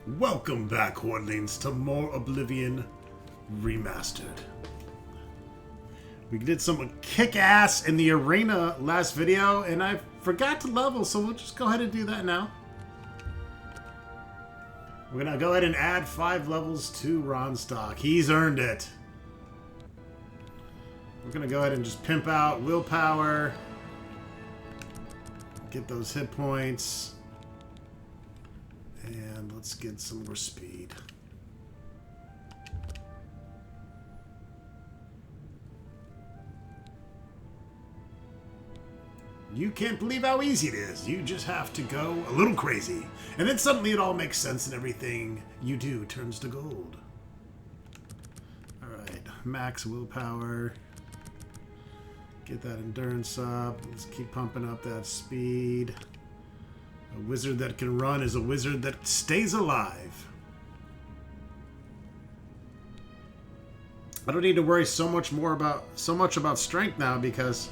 Welcome back, Hornlings, to more Oblivion Remastered. We did some kick-ass in the arena last video, and I forgot to level, so we'll just go ahead and do that now. We're going to go ahead and add 5 levels to Ronstock. He's earned it. We're going to go ahead and just pimp out willpower. Get those hit points. And let's get some more speed. You can't believe how easy it is. You just have to go a little crazy. And then suddenly it all makes sense and everything you do turns to gold. Alright, max willpower. Get that endurance up. Let's keep pumping up that speed. A wizard that can run is a wizard that stays alive. I don't need to worry so much about strength now because,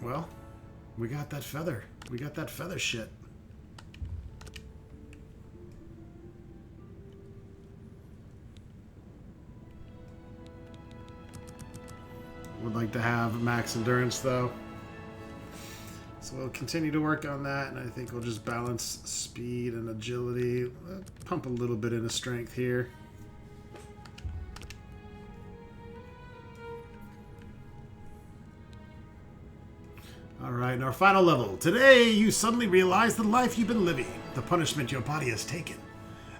well, we got that feather. We got that feather shit. Would like to have max endurance though. So we'll continue to work on that, and I think we'll just balance speed and agility. Pump a little bit into strength here. Alright, and our final level. Today, you suddenly realize the life you've been living, the punishment your body has taken.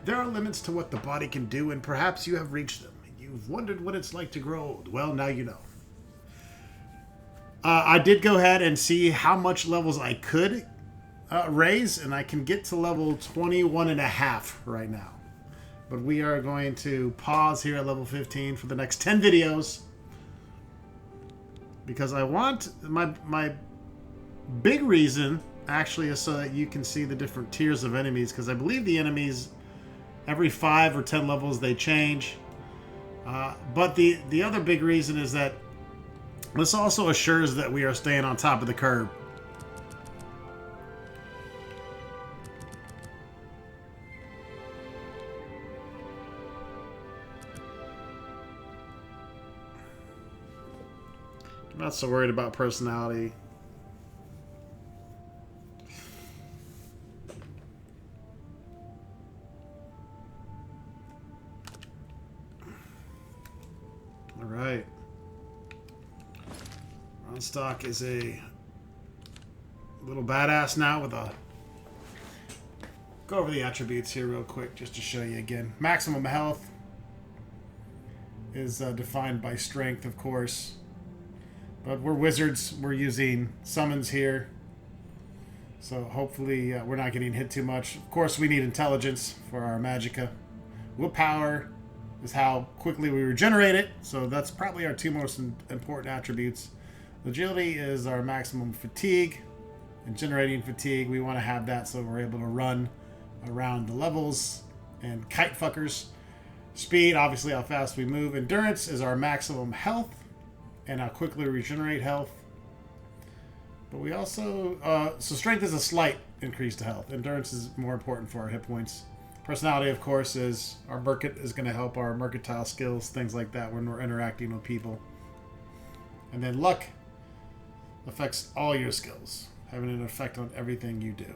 There are limits to what the body can do, and perhaps you have reached them. You've wondered what it's like to grow old. Well, now you know. I did go ahead and see how much levels I could raise, and I can get to level 21.5 right now. But we are going to pause here at level 15 for the next 10 videos. Because I want, my big reason actually is so that you can see the different tiers of enemies. Because I believe the enemies, every 5 or 10 levels, they change. But the other big reason is that this also assures that we are staying on top of the curve. I'm not so worried about personality. All right. Ronstock is a little badass now with a... Go over the attributes here real quick just to show you again. Maximum health is defined by strength, of course. But we're wizards. We're using summons here. So hopefully we're not getting hit too much. Of course, we need intelligence for our magicka. Willpower is how quickly we regenerate it. So that's probably our 2 most important attributes. Agility is our maximum fatigue, and generating fatigue, we want to have that so we're able to run around the levels and kite fuckers. Speed, obviously how fast we move. Endurance is our maximum health and how quickly we regenerate health. But we also, so strength is a slight increase to health. Endurance is more important for our hit points. Personality, of course, is our mercant is going to help our mercantile skills, things like that when we're interacting with people. And then luck affects all your skills, having an effect on everything you do.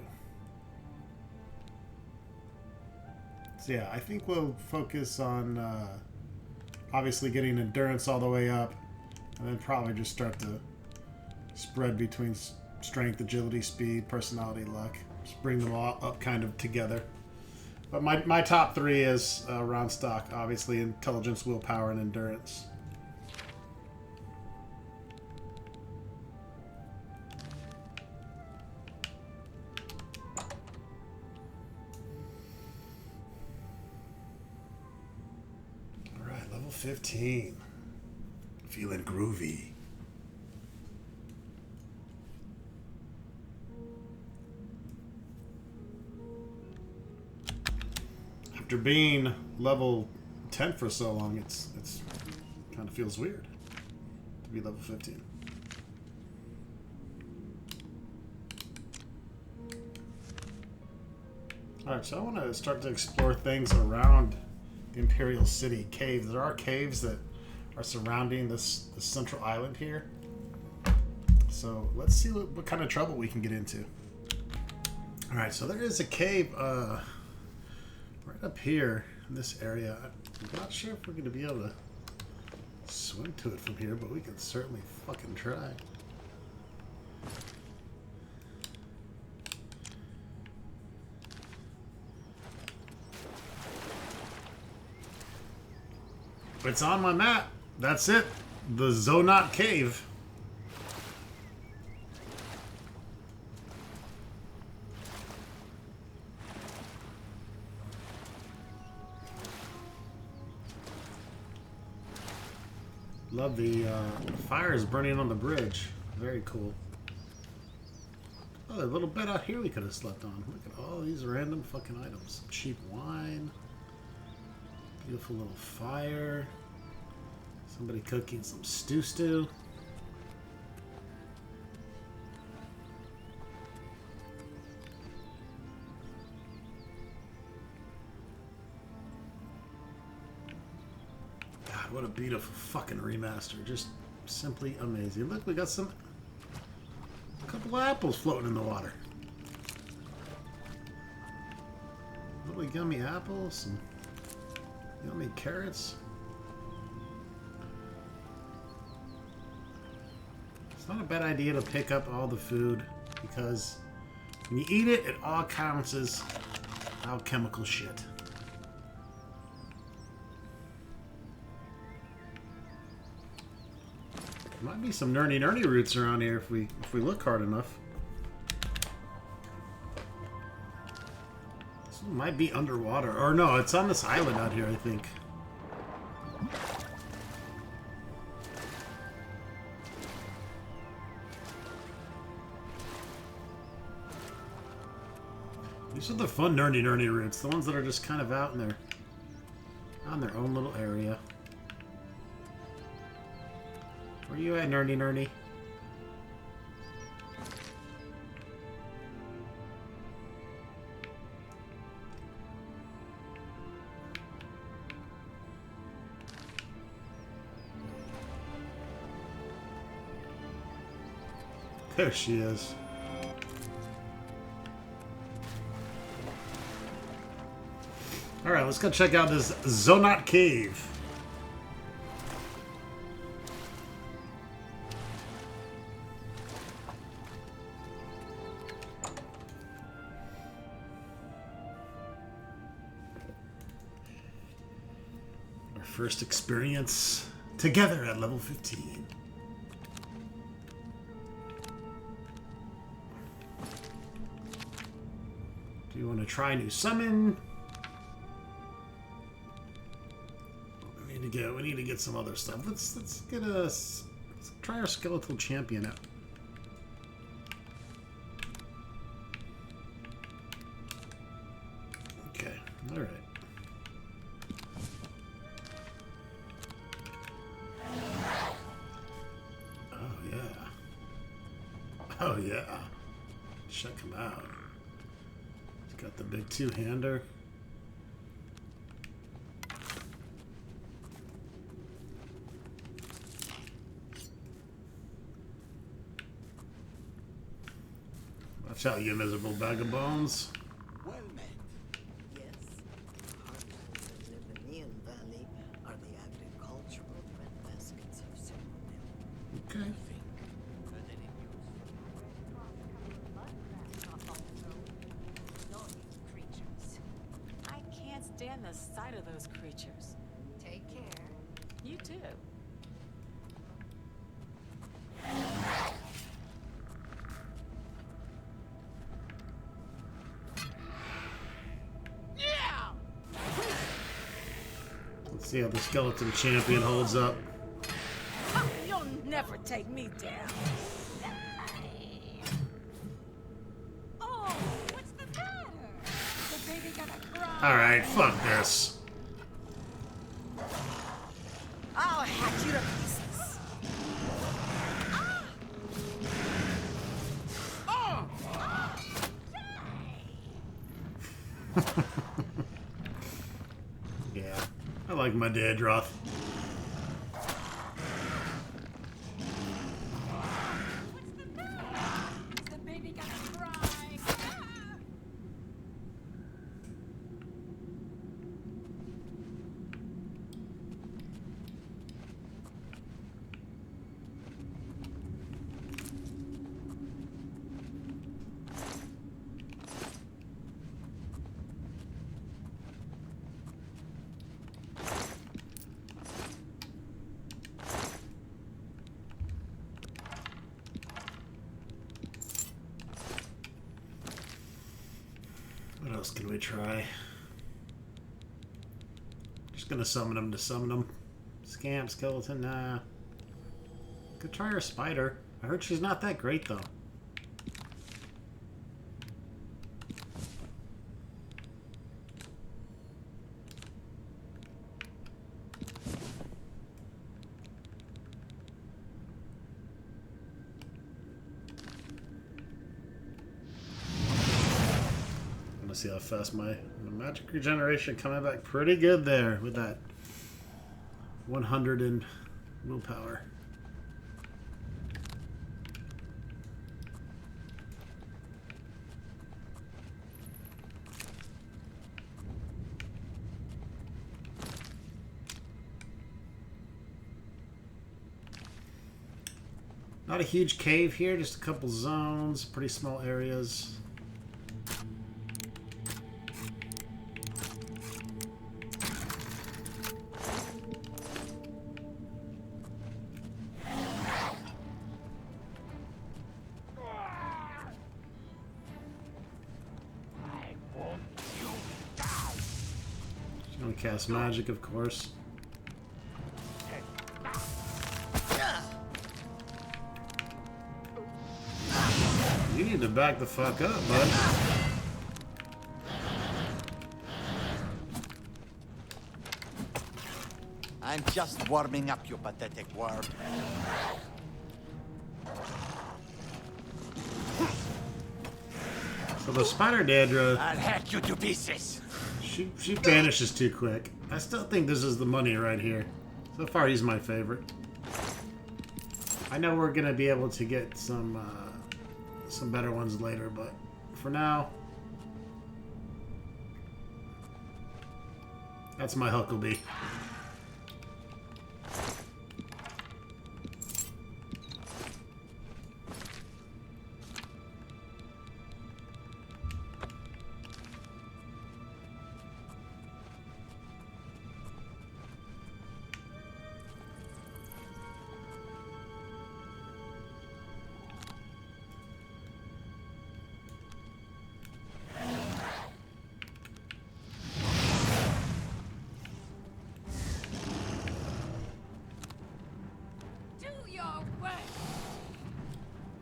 So yeah, I think we'll focus on obviously getting endurance all the way up, and then probably just start to spread between strength, agility, speed, personality, luck. Just bring them all up kind of together. But my top 3 is Ronstock, obviously intelligence, willpower, and endurance. Alright, level 15. Feeling groovy. After being level 10 for so long, it's kind of feels weird to be level 15. Alright, so I want to start to explore things around the Imperial City caves. There are caves that are surrounding this central island here. So let's see what kind of trouble we can get into. Alright, so there is a cave right up here in this area. I'm not sure if we're going to be able to swim to it from here, but we can certainly fucking try. It's on my map. That's it. The Dzonot Cave. Love the fires burning on the bridge. Very cool. Oh, there's a little bed out here we could have slept on. Look at all these random fucking items. Some cheap wine. Beautiful little fire. Somebody cooking some stew. God, what a beautiful fucking remaster. Just simply amazing. Look, we got a couple of apples floating in the water. Little yummy apples and yummy carrots. It's not a bad idea to pick up all the food because when you eat it, it all counts as alchemical shit. There might be some nerdy roots around here if we look hard enough. This one might be underwater. Or no, it's on this island out here, I think. These are the fun nerdy roots, the ones that are just kind of out in their on their own little area. Where you at, nerdy? There she is. Alright, let's go check out this Dzonot Cave. Our first experience together at level 15. Do you want to try a new summon? We need to get some other stuff. Let's try our skeletal champion out. Okay, all right. Oh yeah. Check him out. He's got the big two-hander. Watch out, you miserable bag of bones. Well met. Yes. Heartlands of the Neon Valley are the agricultural breadbaskets of Sinkhole. Okay. Creatures. I can't stand the sight of those creatures. Take care. You too. Let's see how the skeleton champion holds up. Oh, you'll never take me down. Oh, what's the matter? The baby gonna cry. Alright, fuck this. I'll hack you to pieces. Yeah, I like my Daedroth. Is the baby gonna cry? Ah! What else can we try? Just gonna summon him to summon him. Scamp, skeleton, nah. Could try her spider. I heard she's not that great though. See how fast my magic regeneration coming back pretty good there with that 100 in willpower. Not a huge cave here, just a couple zones, pretty small areas. Cast magic, of course. You need to back the fuck up, bud. I'm just warming up, you pathetic worm. So the spider Daedra, I'll hack you to pieces. she vanishes too quick. I still think this is the money right here. So far, he's my favorite. I know we're gonna be able to get some better ones later, but for now, that's my Huckleberry.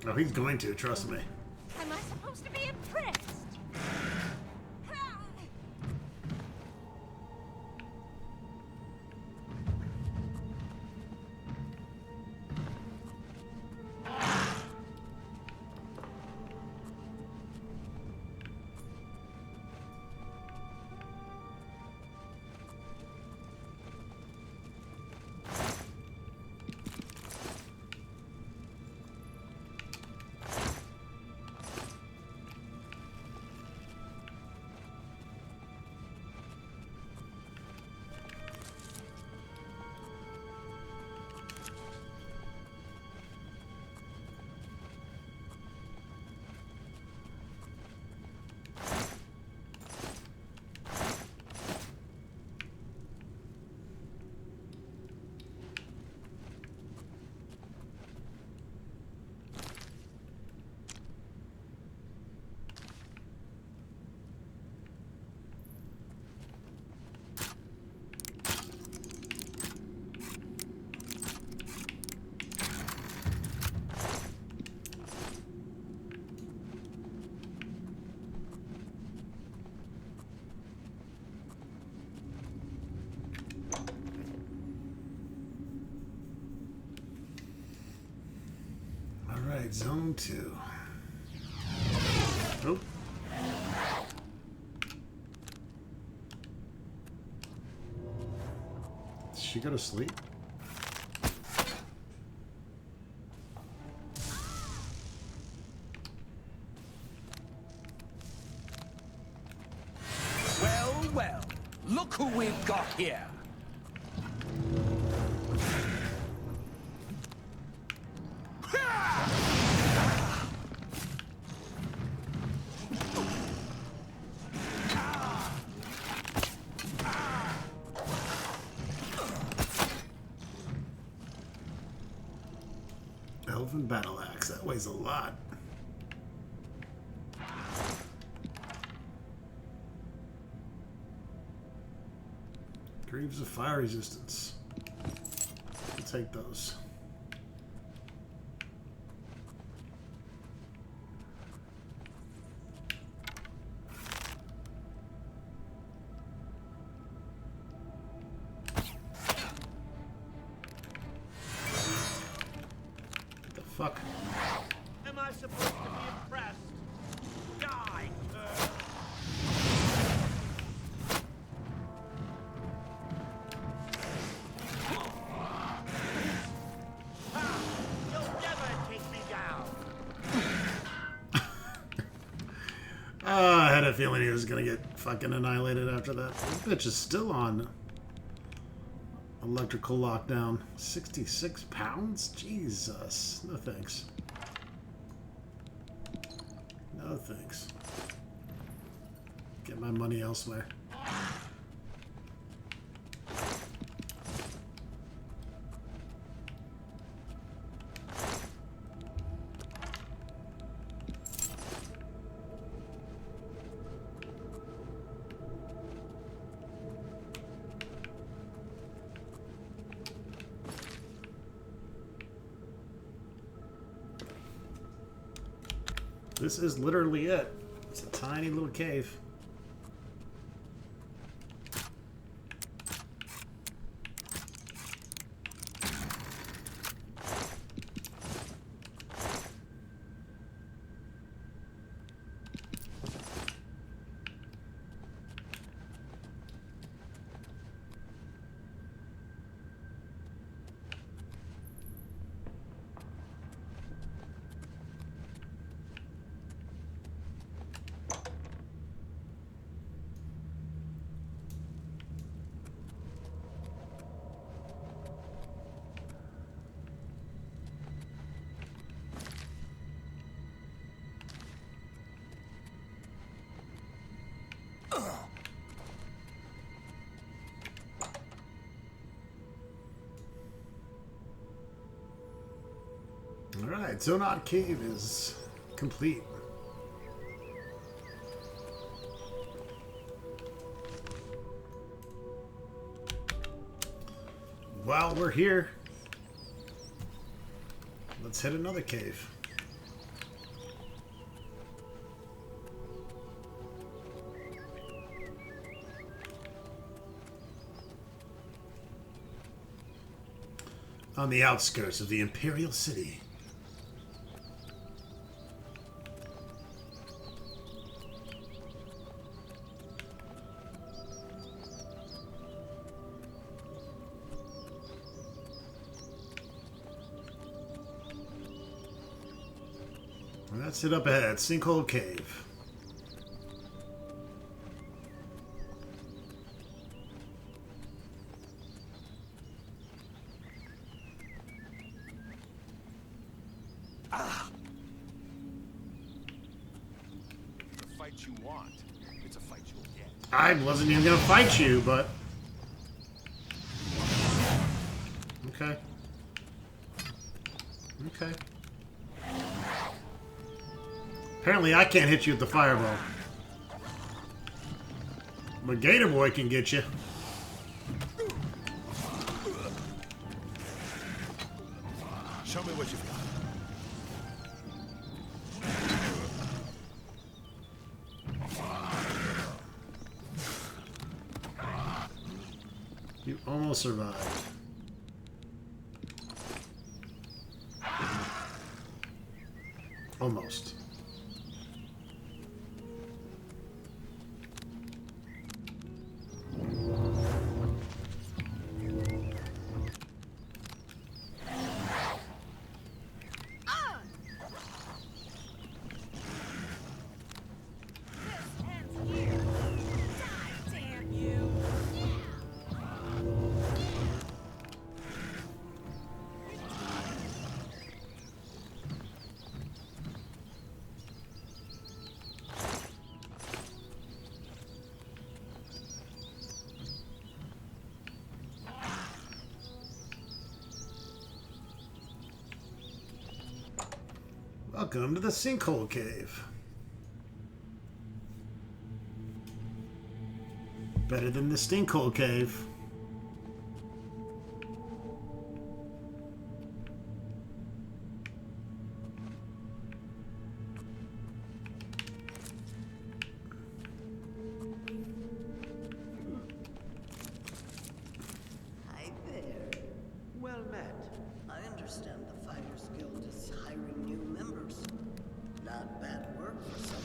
Oh, he's going to, trust me. Am I supposed to be impressed? Alright, zone 2. Oh. she go to sleep? Well, well. Look who we've got here. Elven battle axe. That weighs a lot. Greaves of fire resistance. I'll take those. What the fuck? Am I supposed to be impressed? Die, you'll never take me down. I had a feeling he was gonna get fucking annihilated after that. This bitch is still on electrical lockdown. 66 pounds? Jesus. No thanks. No thanks. Get my money elsewhere. This is literally it. It's a tiny little cave. Alright, Dzonot Cave is complete. While we're here, let's hit another cave. On the outskirts of the Imperial City. And that's it up ahead, Sinkhole Cave. The fight you want, it's a fight you'll get. I wasn't even gonna fight you, but okay. Okay. Apparently I can't hit you with the fireball. But Gator Boy can get you. Show me what you've got. You almost survived. Almost. Welcome to the Sinkhole Cave. Better than the Sinkhole Cave. Hi there. Well met. I understand the Fighters Guild is hiring new members. Not bad work for someone.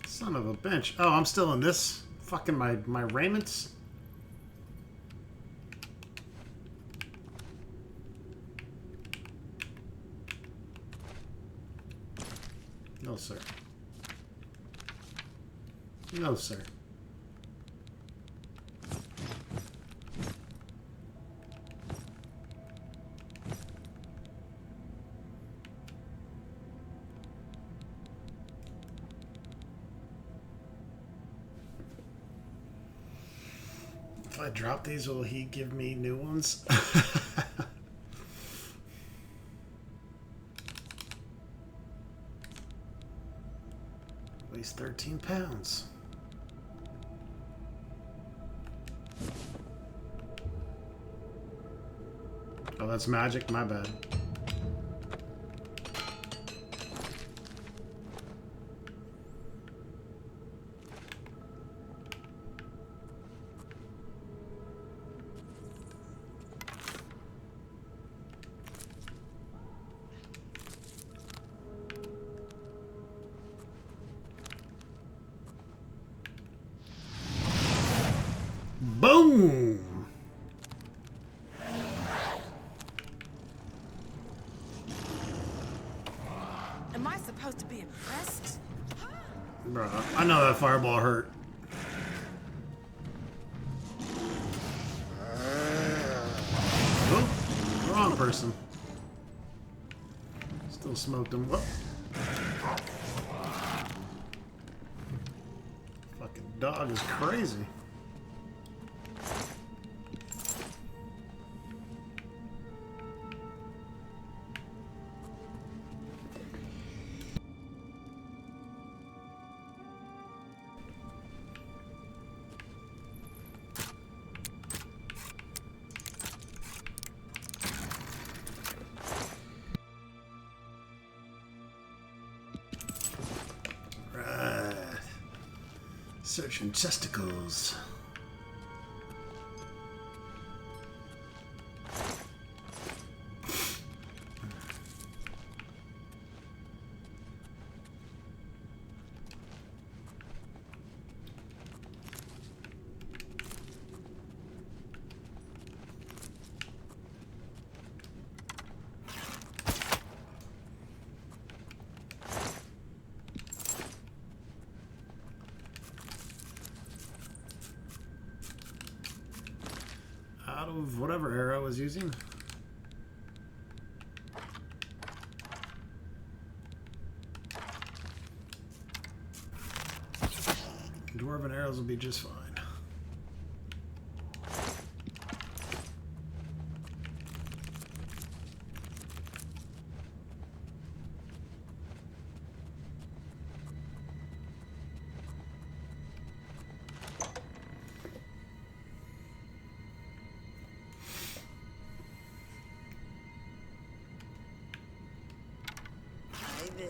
Son of a bitch. Oh, I'm still in this? Fucking my raiments? No, sir. No, sir. If I drop these, will he give me new ones? Weighs 13 pounds. Oh, that's magic? My bad. Boom! Am I supposed to be impressed? Bruh, I know that fireball hurt. Oh, wrong person. Still smoked him. Whoop. Fucking dog is crazy. Searching testicles. Out of whatever arrow I was using. Dwarven arrows will be just fine. Hi there.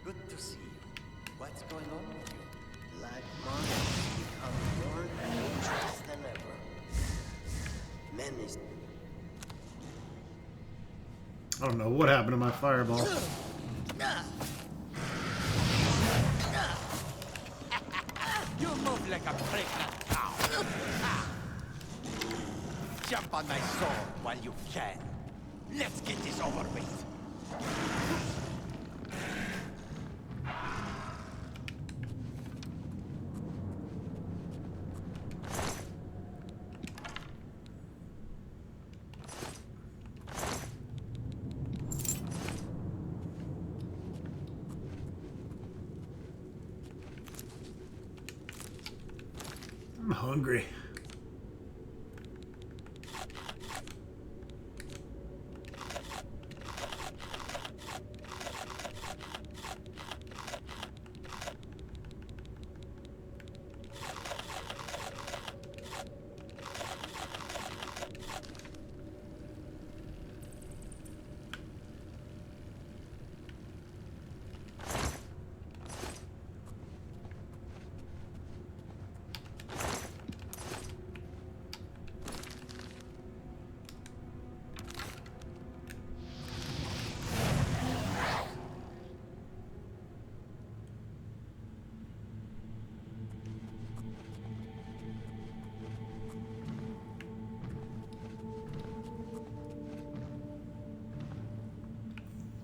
Good to see you. What's going on with you? Black monsters become more dangerous than ever. Many. I don't know what happened to my fireball. You move like a pregnant cow. Jump on my sword while you can. Let's get this over with. I'm hungry.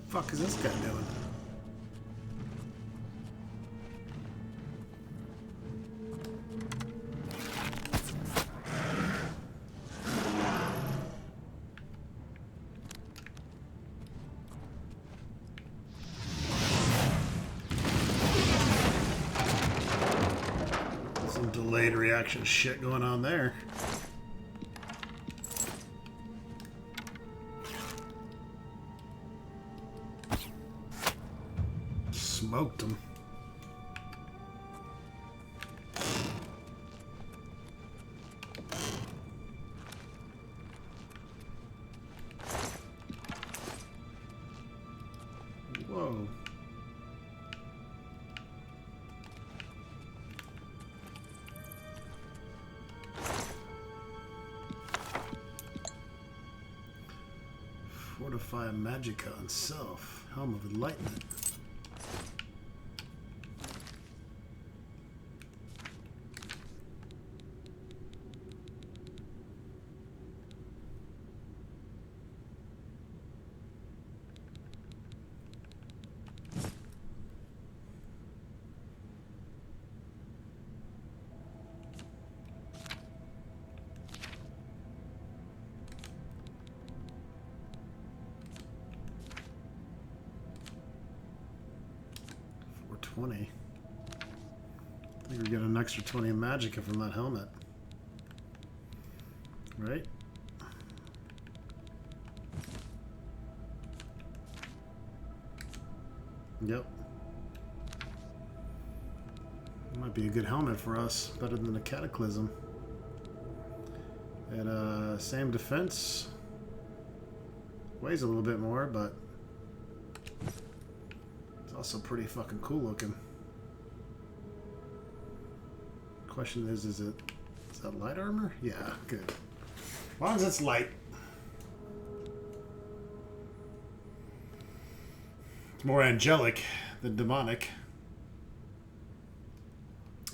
Fuck is this guy doing? Some delayed reaction shit going on there. Smoked him. Whoa. Fortify Magica on self. Helm of Enlightenment. Or 20. I think we get an extra 20 Magica from that helmet. Right? Yep. Might be a good helmet for us. Better than the Cataclysm. And same defense. Weighs a little bit more, but it's also pretty fucking cool looking. Question is that light armor? Yeah, good. As long as it's light. It's more angelic than demonic.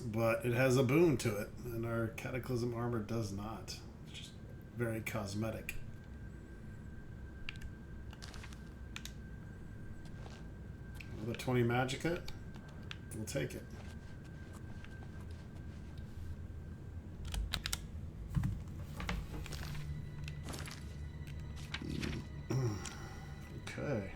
But it has a boon to it, and our Cataclysm armor does not. It's just very cosmetic. Another 20 Magica? We'll take it. Okay.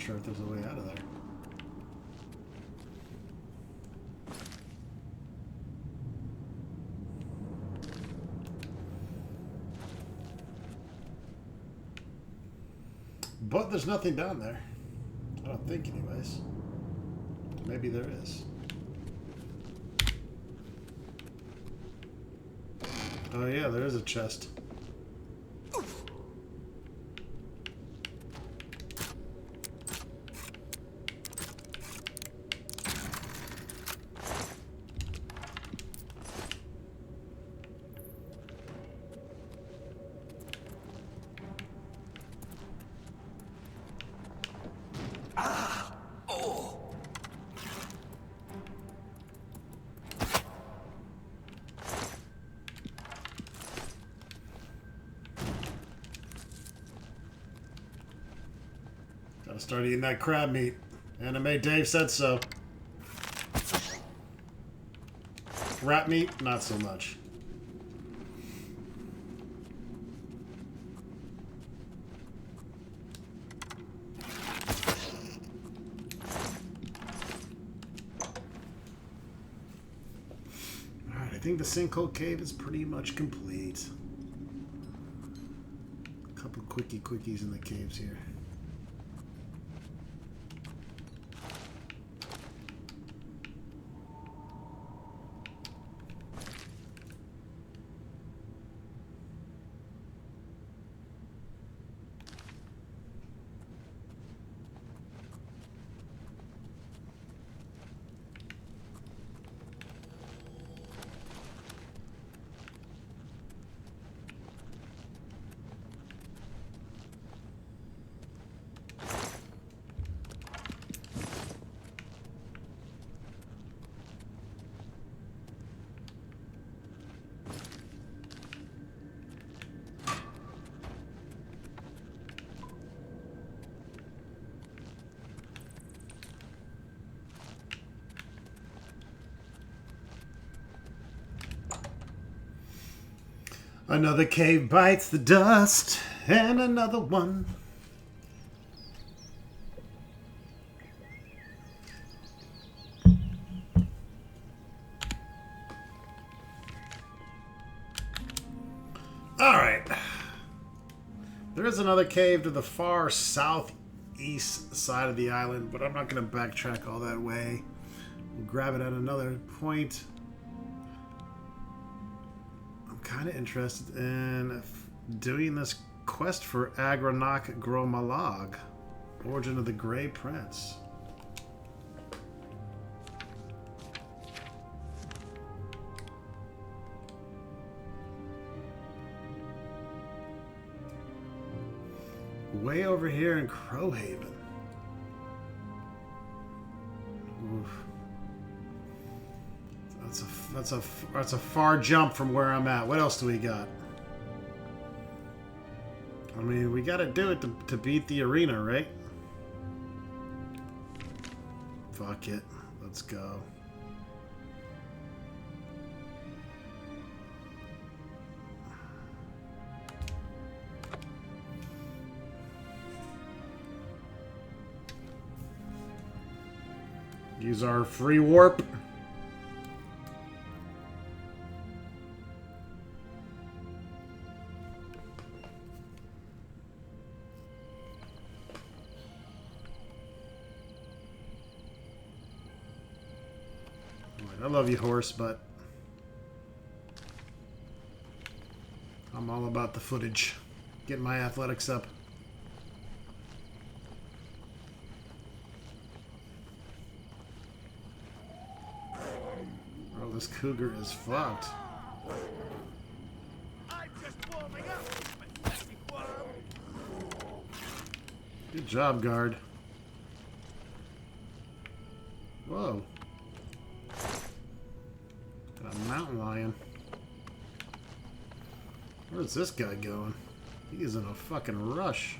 sure if there's a way out of there. But there's nothing down there. I don't think, anyways. Maybe there is. Oh yeah, there is a chest. Gotta start eating that crab meat. Anime Dave said so. Rat meat, not so much. Alright, I think the Sinkhole cave is pretty much complete. A couple quickies in the caves here. Another cave bites the dust, and another one. Alright. There is another cave to the far southeast side of the island, but I'm not going to backtrack all that way. We'll grab it at another point. Kind of interested in doing this quest for Agranak Gromalag, Origin of the Grey Prince. Way over here in Crowhaven. Oof. That's a far jump from where I'm at. What else do we got? I mean, we got to do it to beat the arena, right? Fuck it. Let's go. Use our free warp. I love you, horse, but I'm all about the footage. Getting my athletics up. Oh, this cougar is fucked. I'm just warming up, pathetic worm. Good job, guard. Whoa. Got a mountain lion. Where's this guy going? He is in a fucking rush.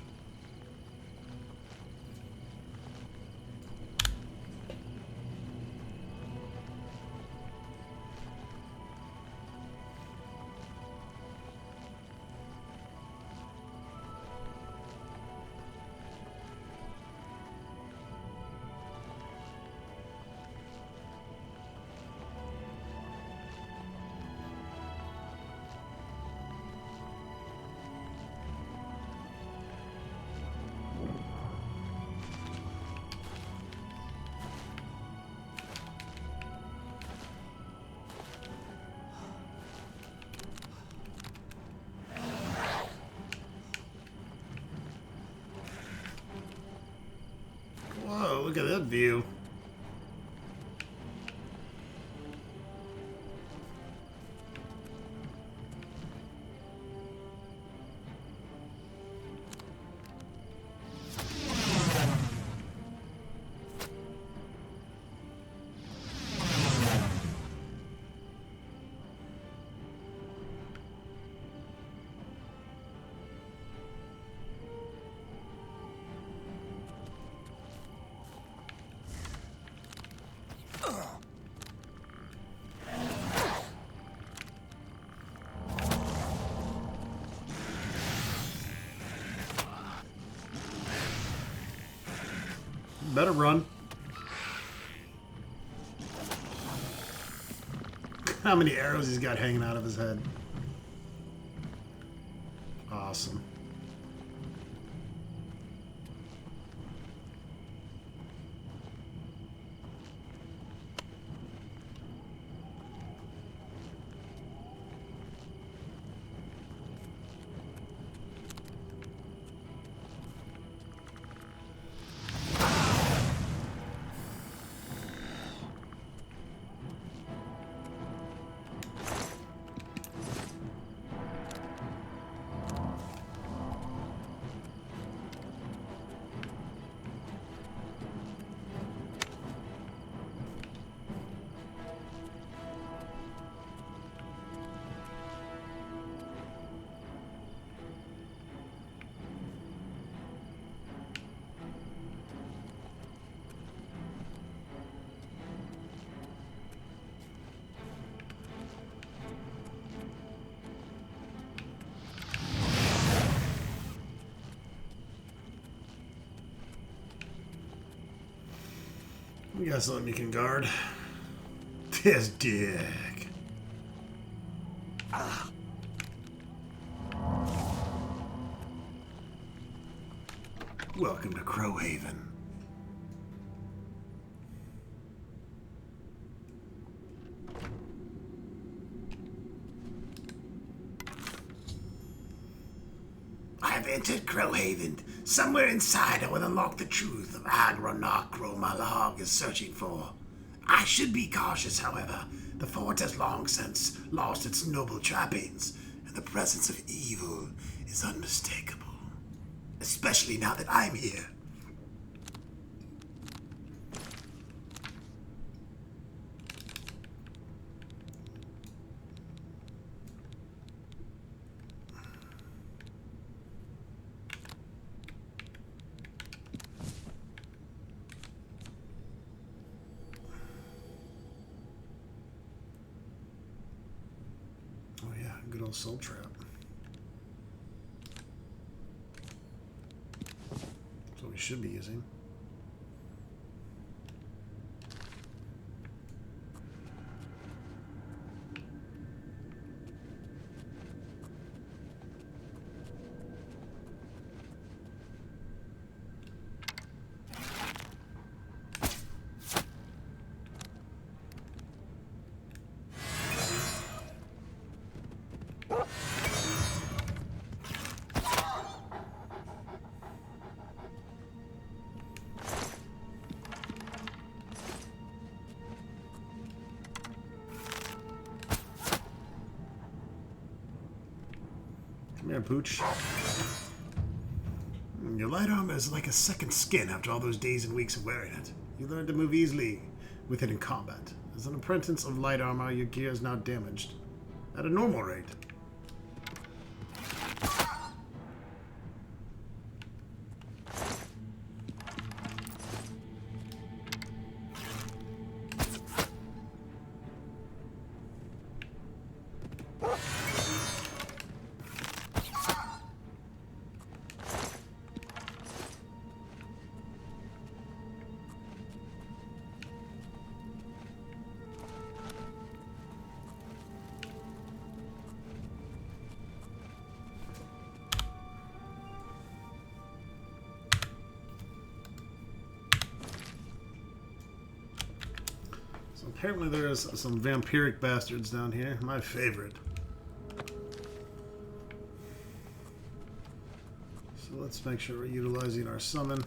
look at that view. Better run. How many arrows he's got hanging out of his head. Awesome. You got something you can guard. This dick. Welcome to Crowhaven. I've entered Crowhaven. Somewhere inside I will unlock the truth of Agronocro my log is searching for. I should be cautious, however. The fort has long since lost its noble trappings, and the presence of evil is unmistakable. Especially now that I'm here. Oh yeah, good old soul trap. That's what we should be using. Come here, Pooch. Your light armor is like a second skin after all those days and weeks of wearing it. You learn to move easily with it in combat. As an apprentice of light armor, your gear is not damaged at a normal rate. Apparently there's some vampiric bastards down here. My favorite. So let's make sure we're utilizing our summon.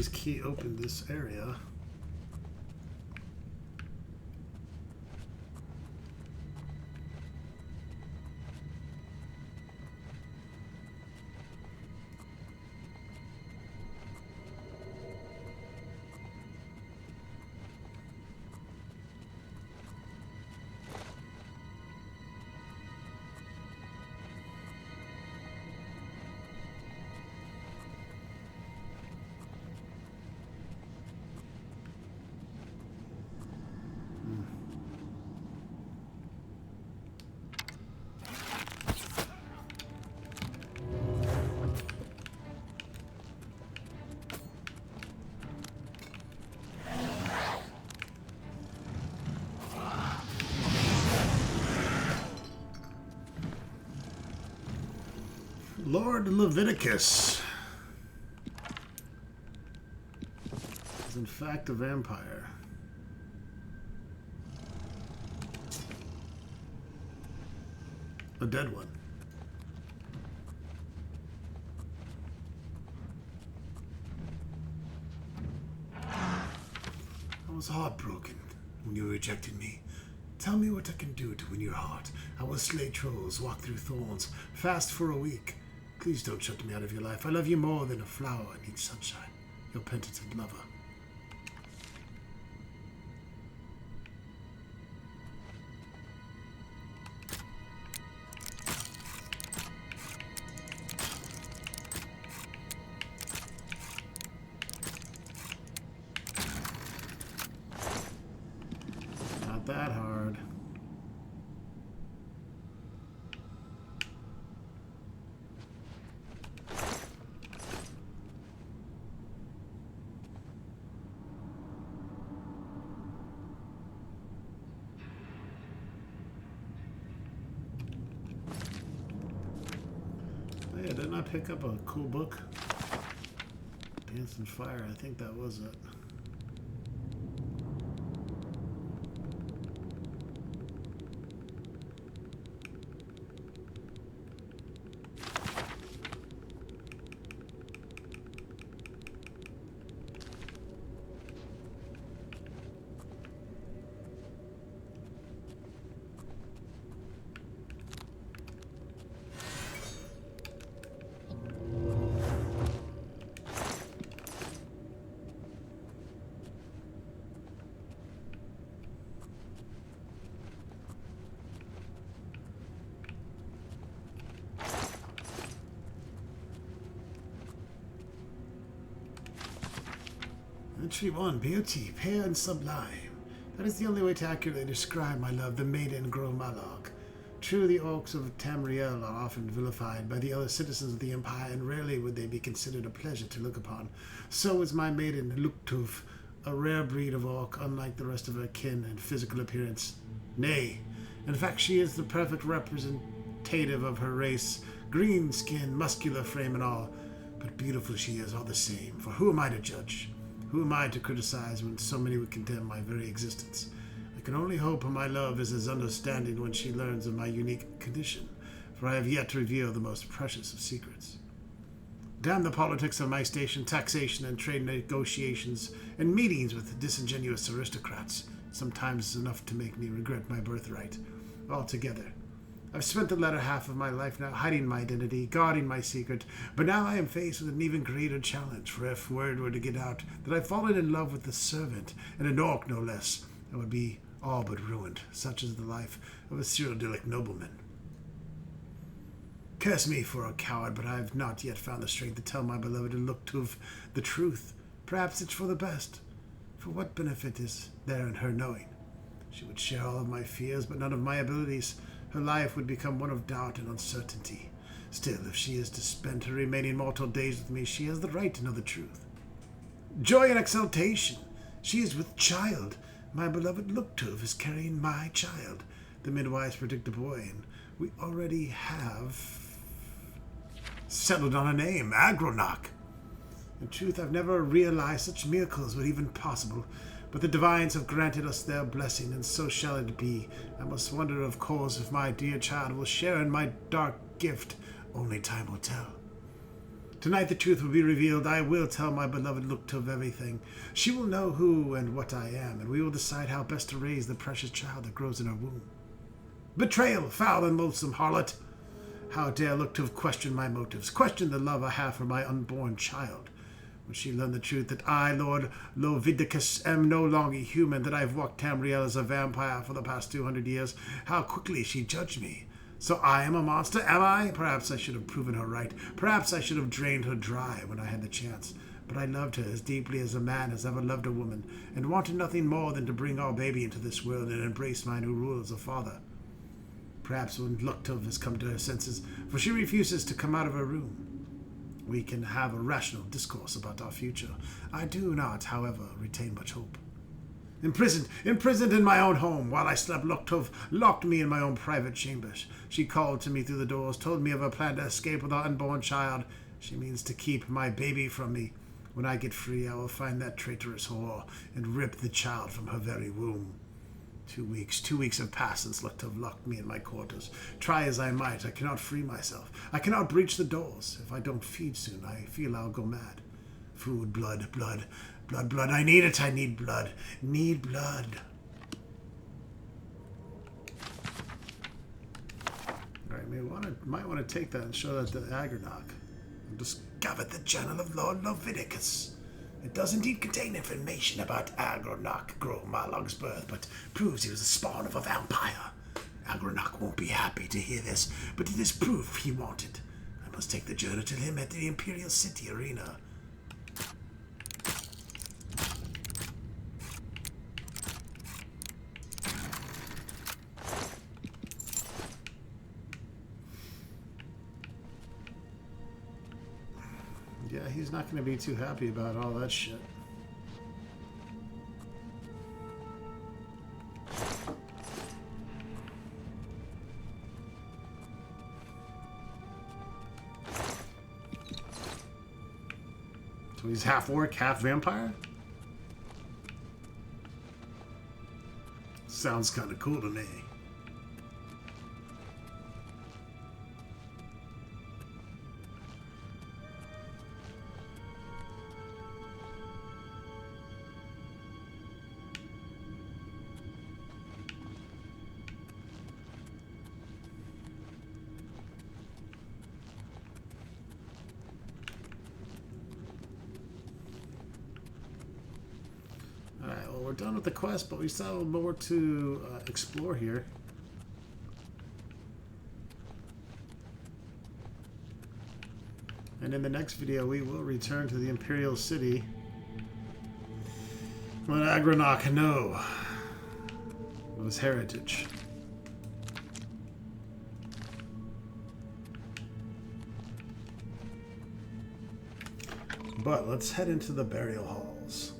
this key open this area. Lord Leviticus is in fact a vampire. A dead one. I was heartbroken when you rejected me. Tell me what I can do to win your heart. I will slay trolls, walk through thorns, fast for a week. Please don't shut me out of your life. I love you more than a flower needs sunshine. Your penitent lover. Not that hard. Yeah, didn't I pick up a cool book? Dance and Fire, I think that was it. Entry 1, beauty, pale and sublime. That is the only way to accurately describe my love, the maiden Gromalog. True, the orcs of Tamriel are often vilified by the other citizens of the Empire, and rarely would they be considered a pleasure to look upon. So is my maiden Luktuf, a rare breed of orc, unlike the rest of her kin in physical appearance. Nay, in fact, she is the perfect representative of her race, green skin, muscular frame and all. But beautiful she is all the same, for who am I to judge? Who am I to criticize when so many would condemn my very existence? I can only hope my love is as understanding when she learns of my unique condition, for I have yet to reveal the most precious of secrets. Damn the politics of my station, taxation and trade negotiations, and meetings with disingenuous aristocrats. Sometimes it's enough to make me regret my birthright altogether. I've spent the latter half of my life now hiding my identity, guarding my secret, but now I am faced with an even greater challenge, for if word were to get out that I've fallen in love with a servant, and an orc no less, I would be all but ruined. Such is the life of a Cyrodiilic nobleman. Curse me for a coward, but I have not yet found the strength to tell my beloved Luktuf the truth. Perhaps it's for the best. For what benefit is there in her knowing? She would share all of my fears, but none of my abilities. Her life would become one of doubt and uncertainty. Still, if she is to spend her remaining mortal days with me, she has the right to know the truth. Joy and exultation! She is with child. My beloved Luktuf is carrying my child. The midwives predict a boy, and we already have settled on a name, Agronach. In truth, I've never realized such miracles were even possible. But the divines have granted us their blessing, and so shall it be. I must wonder, of course, if my dear child will share in my dark gift. Only time will tell. Tonight the truth will be revealed. I will tell my beloved Luktov everything. She will know who and what I am, and we will decide how best to raise the precious child that grows in her womb. Betrayal, foul and loathsome harlot! How dare Luktov question my motives, question the love I have for my unborn child? When she learned the truth that I, Lord Lovidicus, am no longer human, that I have walked Tamriel as a vampire for the past 200 years, how quickly she judged me. So I am a monster, am I? Perhaps I should have proven her right. Perhaps I should have drained her dry when I had the chance. But I loved her as deeply as a man has ever loved a woman, and wanted nothing more than to bring our baby into this world and embrace my new rule as a father. Perhaps when Luktov has come to her senses, for she refuses to come out of her room, we can have a rational discourse about our future. I do not, however, retain much hope. Imprisoned in my own home, while I slept, Luktov locked me in my own private chambers. She called to me through the doors, told me of her plan to escape with our unborn child. She means to keep my baby from me. When I get free, I will find that traitorous whore and rip the child from her very womb. 2 weeks have passed since Luktov locked me in my quarters. Try as I might, I cannot free myself. I cannot breach the doors. If I don't feed soon, I feel I'll go mad. Food, blood. I need it. I need blood. Need blood. Alright, might want to take that and show that to Agronach. Discovered the journal of Lord Lovidicus. It does indeed contain information about Agronach Grommalog's birth, but proves he was the spawn of a vampire. Agronach won't be happy to hear this, but it is proof he wanted. I must take the journal to him at the Imperial City Arena. Yeah, he's not going to be too happy about all that shit. So he's half orc, half vampire? Sounds kind of cool to me. We're done with the quest, but we still have more to explore here. And in the next video, we will return to the Imperial City. Let Agronach know of his heritage. But let's head into the burial halls.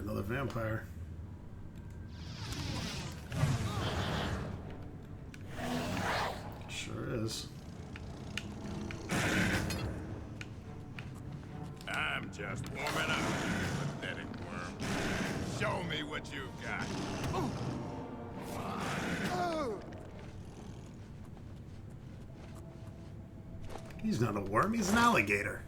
Another vampire. Sure is. I'm just warming up, pathetic worm. Show me what you've got. He's not a worm, he's an alligator.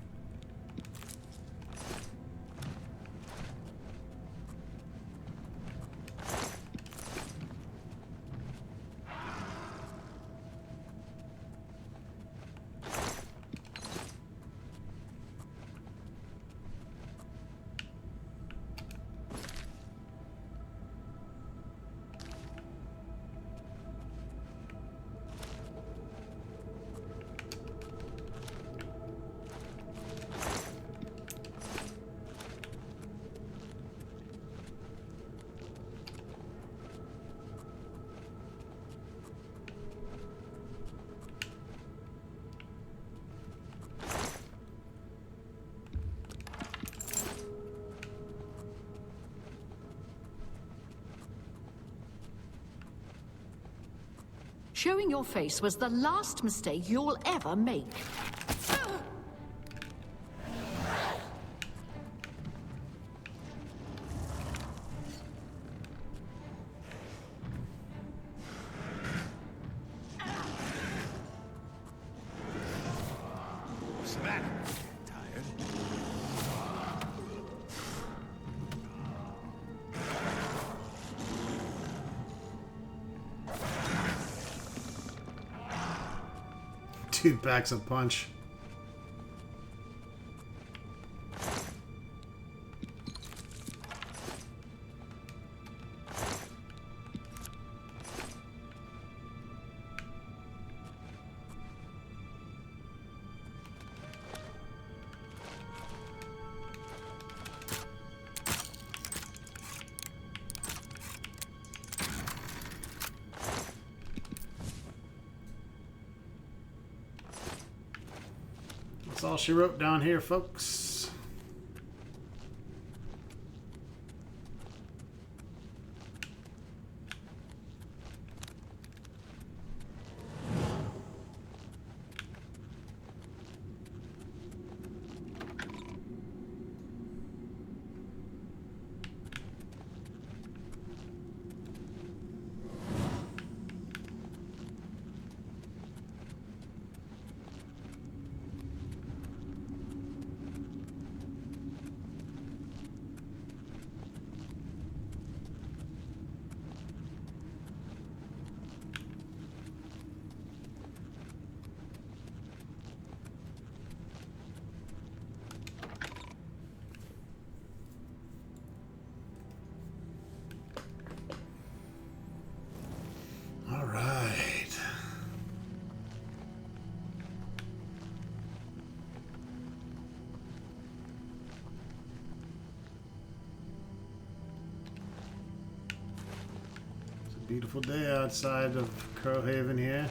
Showing your face was the last mistake you'll ever make. What's that? Tired? Dude packs a punch. That's all she wrote down here, folks. All right. It's a beautiful day outside of Crowhaven here.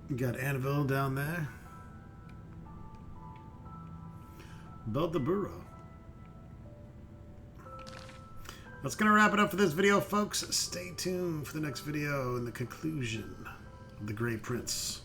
You got Annabelle down there. Build the burrow. That's going to wrap it up for this video, folks. Stay tuned for the next video and the conclusion of the Grey Prince.